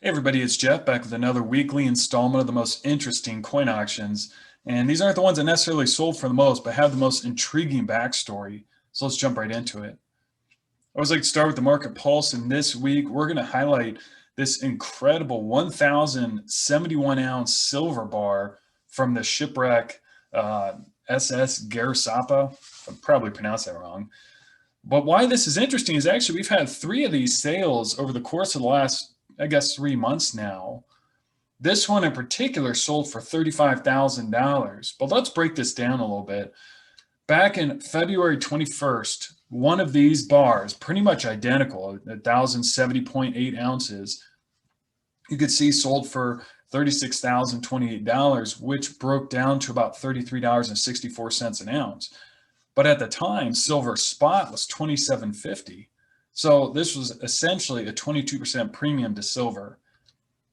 Hey everybody, it's Jeff back with another weekly installment of the most interesting coin auctions. And these aren't the ones that necessarily sold for the most, but have the most intriguing backstory. So let's jump right into it. I always like to start with the market pulse, and this week we're going to highlight this incredible 1,071 ounce silver bar from the shipwreck uh, SS Garisapa. I probably pronounced that wrong. But why this is interesting is actually we've had three of these sales over the course of the last, I guess, 3 months now. This one in particular sold for $35,000. But let's break this down a little bit. Back in February 21st, one of these bars, pretty much identical, 1,070.8 ounces, you could see sold for $36,028, which broke down to about $33.64 an ounce. But at the time, silver spot was $27.50. So this was essentially a 22% premium to silver.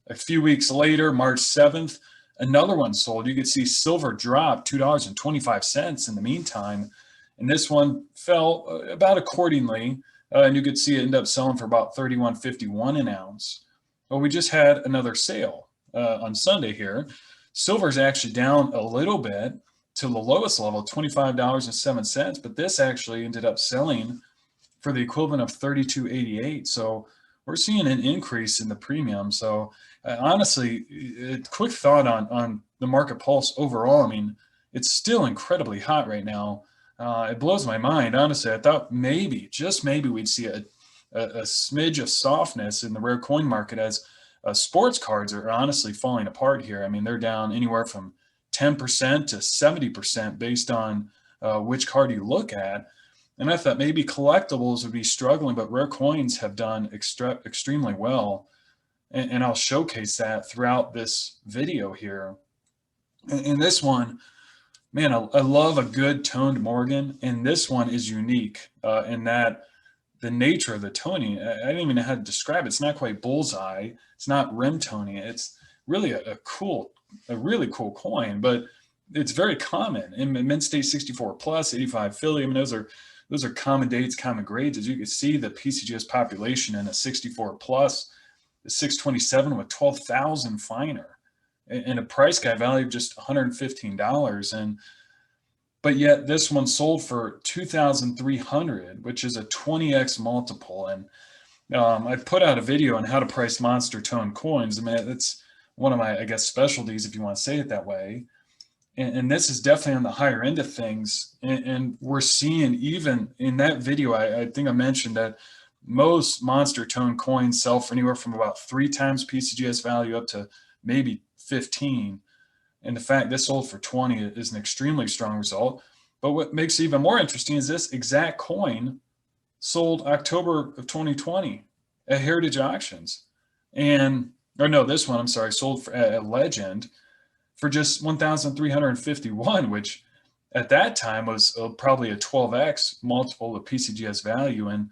A few weeks later, March 7th, another one sold. You could see silver drop $2.25 in the meantime. And this one fell about accordingly. And you could see it end up selling for about $31.51 an ounce. Well, we just had another sale on Sunday here. Silver's actually down a little bit to the lowest level, $25.07, but this actually ended up selling for the equivalent of $32.88. So we're seeing an increase in the premium. So honestly, a quick thought on the market pulse overall. I mean, it's still incredibly hot right now. It blows my mind. Honestly, I thought maybe, just maybe, we'd see a smidge of softness in the rare coin market as sports cards are honestly falling apart here. I mean, they're down anywhere from 10% to 70% based on which card you look at. And I thought maybe collectibles would be struggling, but rare coins have done extremely well. And I'll showcase that throughout this video here. In this one, man, I love a good toned Morgan. And this one is unique in that the nature of the toning, I didn't even know how to describe it. It's not quite bullseye. It's not rim toning. It's really a really cool coin, but it's very common in mint state 64 plus 85 Philly. I mean, those are common dates, common grades. As you can see, the PCGS population in a 64 plus is 627 with 12,000 finer and a price guide value of just $115. But yet this one sold for 2,300, which is a 20x multiple. And I put out a video on how to price monster tone coins. I mean, it's one of my, I guess, specialties, if you want to say it that way. And this is definitely on the higher end of things. And we're seeing, even in that video, I think I mentioned that most monster tone coins sell for anywhere from about 3 times PCGS value up to maybe 15. And the fact this sold for 20 is an extremely strong result. But what makes it even more interesting is this exact coin sold October of 2020 at Heritage Auctions. And, or no, this one, I'm sorry, sold for, at Legend for just 1,351, which at that time was probably a 12x multiple of PCGS value. And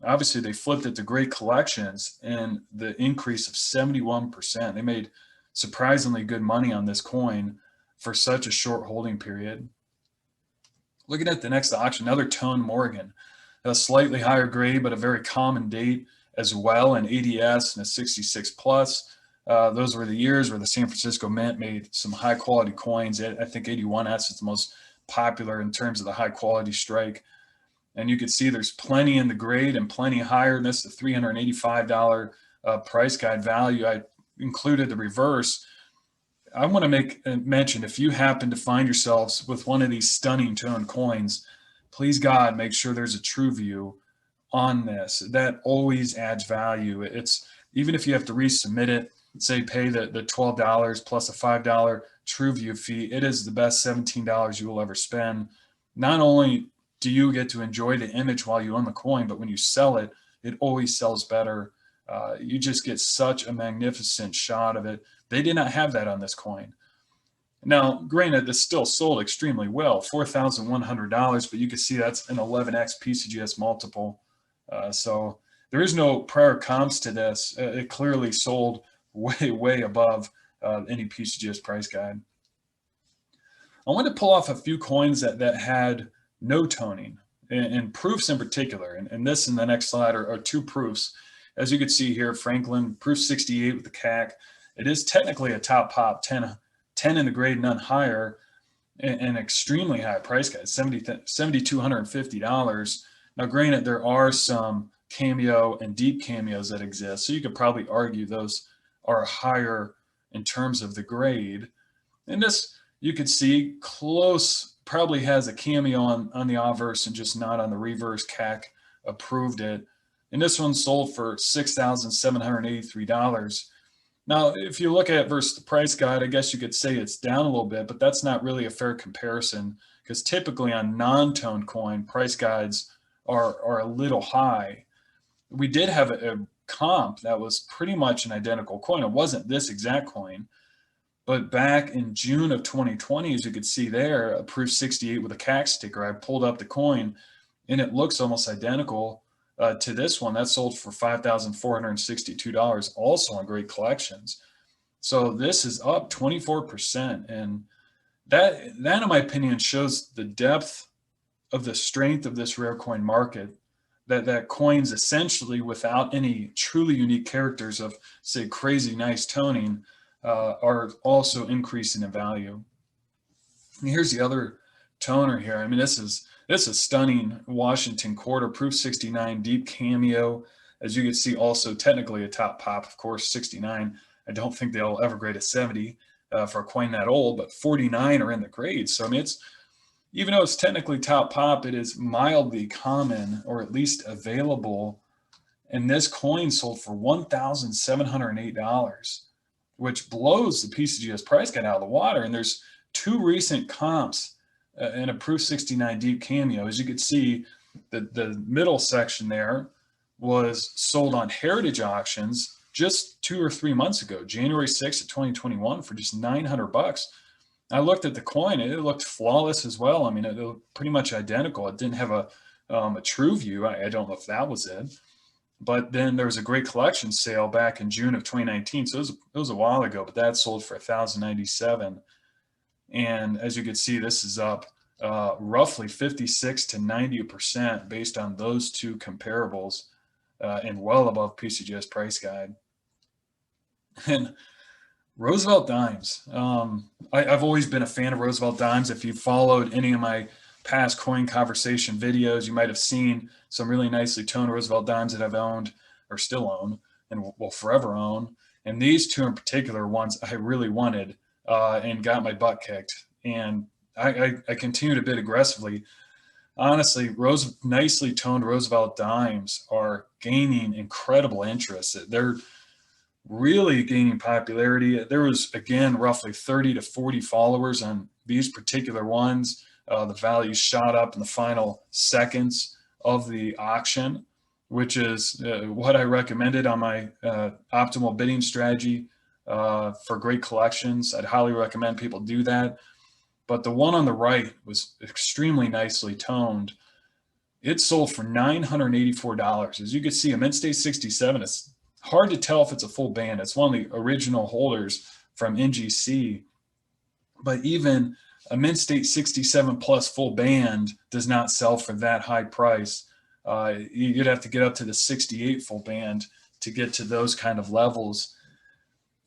obviously they flipped it to great collections and the increase of 71%. They made surprisingly good money on this coin for such a short holding period. Looking at the next auction, another Tone Morgan, a slightly higher grade, but a very common date as well, an 80S and a 66 plus. Those were the years where the San Francisco Mint made some high quality coins. I think 81S is the most popular in terms of the high quality strike. And you can see there's plenty in the grade and plenty higher than this, the $385 price guide value. I included the reverse. I want to make a mention, if you happen to find yourselves with one of these stunning tone coins, please God, make sure there's a true view on this. That always adds value. It's, even if you have to resubmit it, say pay the $12 plus a $5 true view fee, it is the best $17 you will ever spend. Not only do you get to enjoy the image while you own the coin, but when you sell it, it always sells better. You just get such a magnificent shot of it. They did not have that on this coin. Now, granted, this still sold extremely well, $4,100, but you can see that's an 11x PCGS multiple. So there is no prior comps to this. It clearly sold way, way above any PCGS price guide. I wanted to pull off a few coins that had no toning, and proofs in particular. And this and the next slide are 2 proofs. as you can see here, Franklin, proof 68 with the CAC. It is technically a top pop, 10 in the grade, none higher, and extremely high price guide, $7,250. Now, granted, there are some cameo and deep cameos that exist, so you could probably argue those are higher in terms of the grade. And this, you could see, close, probably has a cameo on the obverse and just not on the reverse. CAC approved it. And this one sold for $6,783. Now, if you look at it versus the price guide, I guess you could say it's down a little bit, but that's not really a fair comparison, because typically on non-toned coin, price guides are a little high. We did have a comp that was pretty much an identical coin. It wasn't this exact coin, but back in June of 2020, as you could see there, a proof 68 with a CAC sticker, I pulled up the coin and it looks almost identical to this one. That sold for $5,462, also on great collections. So this is up 24%. And that in my opinion shows the depth of the strength of this rare coin market, that coins essentially without any truly unique characters of, say, crazy nice toning are also increasing in value. And here's the other toner here. I mean, this is stunning. Washington quarter, proof 69, deep cameo. As you can see, also technically a top pop, of course, 69. I don't think they'll ever grade a 70 for a coin that old, but 49 are in the grade. So I mean, it's, even though it's technically top pop, it is mildly common, or at least available. And this coin sold for $1,708, which blows the PCGS price guide out of the water. And there's two recent comps in a proof 69 deep cameo. As you can see, the middle section there was sold on Heritage auctions just 2 or 3 months ago, January 6th of 2021, for just $900. I looked at the coin, and it looked flawless as well. I mean, it looked pretty much identical. It didn't have a true view. I don't know if that was it. But then there was a great collection sale back in June of 2019. So it was a while ago, but that sold for $1,097. And as you can see, this is up roughly 56 to 90% based on those two comparables, and well above PCGS price guide. And Roosevelt dimes. I've always been a fan of Roosevelt dimes. If you followed any of my past coin conversation videos, you might have seen some really nicely toned Roosevelt dimes that I've owned, or still own, and will forever own. And these two in particular, ones I really wanted and got my butt kicked. And I continue to bid aggressively. Honestly, nicely toned Roosevelt dimes are gaining incredible interest. They're really gaining popularity. There was, again, roughly 30 to 40 followers on these particular ones. The value shot up in the final seconds of the auction, which is what I recommended on my optimal bidding strategy for great collections. I'd highly recommend people do that. But the one on the right was extremely nicely toned. It sold for $984. As you can see, a mint state 67, it's hard to tell if it's a full band. It's one of the original holders from NGC. But even a mint state 67 plus full band does not sell for that high price. You'd have to get up to the 68 full band to get to those kind of levels.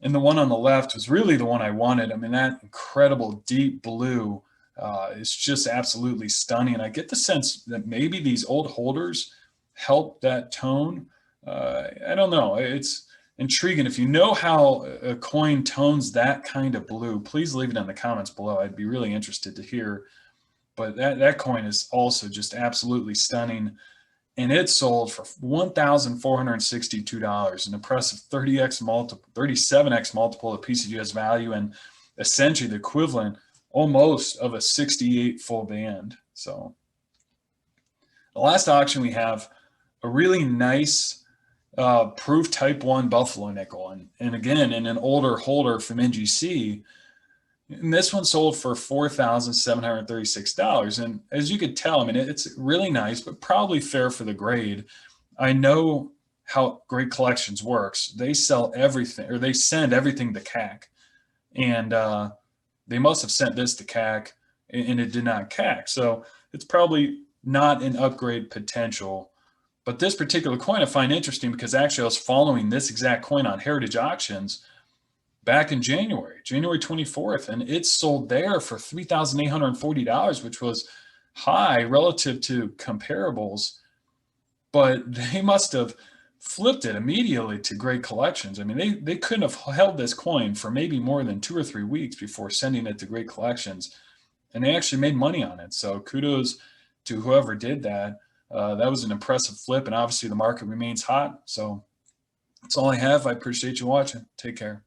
And the one on the left was really the one I wanted. I mean, that incredible deep blue is just absolutely stunning. I get the sense that maybe these old holders helped that tone. I don't know. It's intriguing. If you know how a coin tones that kind of blue, please leave it in the comments below. I'd be really interested to hear. But that coin is also just absolutely stunning. And it sold for $1,462, an impressive 30x multiple, 37x multiple of PCGS value, and essentially the equivalent almost of a 68 full band. So the last auction, we have a really nice proof type 1 Buffalo nickel. And again, in an older holder from NGC. And this one sold for $4,736. And as you could tell, I mean, it's really nice, but probably fair for the grade. I know how Great Collections works. They sell everything, or they send everything to CAC. And they must have sent this to CAC, and it did not CAC. So it's probably not an upgrade potential. But this particular coin I find interesting because actually I was following this exact coin on Heritage Auctions back in January 24th, and it sold there for $3,840, which was high relative to comparables, but they must have flipped it immediately to great collections. I mean, they couldn't have held this coin for maybe more than 2 or 3 weeks before sending it to great collections, and they actually made money on it. So kudos to whoever did that. That was an impressive flip, and obviously the market remains hot. So that's all I have. I appreciate you watching. Take care.